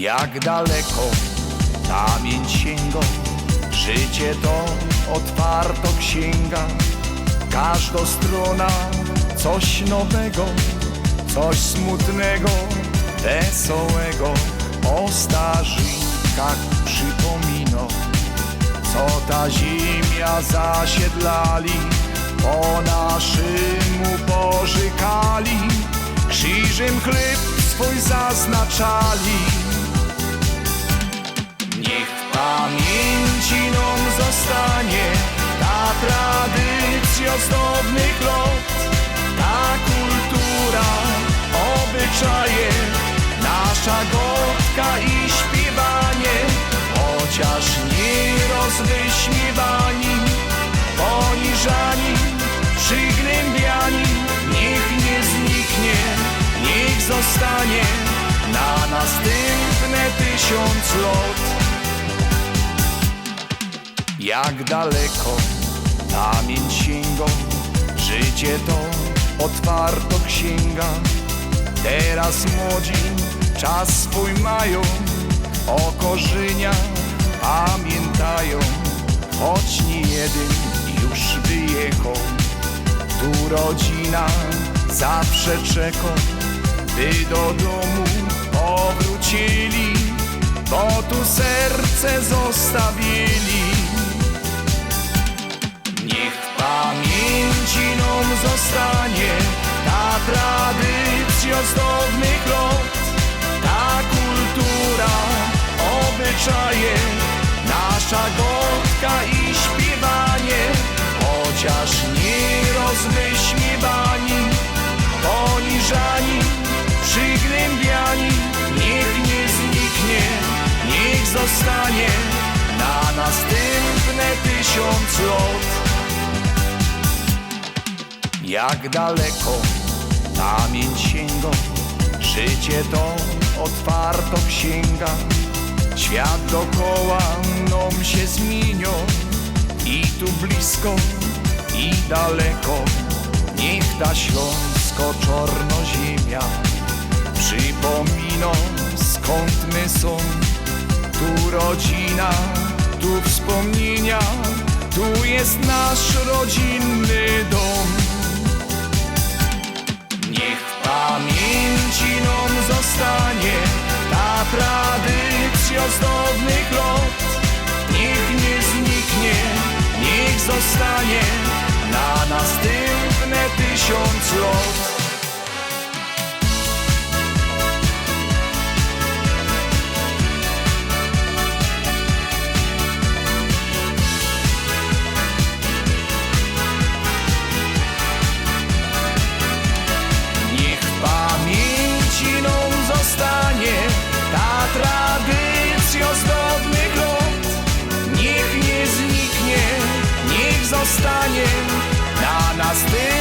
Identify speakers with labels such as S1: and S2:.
S1: Jak daleko pamięć sięga, życie to otwarto księga. Każda strona coś nowego, coś smutnego, wesołego. O starzykach przypomina, co ta ziemia zasiedlali, po naszemu pożykali, krzyżem chleb swój zaznaczali. Niech w pamięci nam zostanie ta tradycja z dawnych lat, ta kultura, obyczaje, nasza gotka i śpiewanie, chociaż nieraz wyśmiewani, poniżani, przygnębiani. Niech nie zniknie, niech zostanie na następne 1000 lat. Jak daleko pamięć sięga, życie to otwarto księga. Teraz młodzi czas swój mają, o korzeniach pamiętają, choć nie jeden już wyjechał. Tu rodzina zawsze czeka, by do domu powrócili, bo tu serce zostawili. Niech w pamięci nam zostanie ta tradycja z dawnych lat, ta kultura, obyczaje, nasza gotka i śpiewanie, chociaż nieraz wyśmiewani, poniżani, przygnębiani. Niech nie zniknie, niech zostanie na następne 1000 lat. Jak daleko pamięć sięga, życie to otwarto księga. Świat dookoła nam się zmienia, i tu blisko, i daleko. Niech ta śląsko-czarna ziemia przypomina, skąd my są. Tu rodzina, tu wspomnienia, tu jest nasz rodzinny dom. Niech w pamięci nam zostanie ta tradycja z dawnych lat. Niech nie zniknie, niech zostanie na następne 1000 lat. Niech w pamięci nam zostanie ta tradycja z dawnych lat. Niech nie zniknie, niech zostanie na następne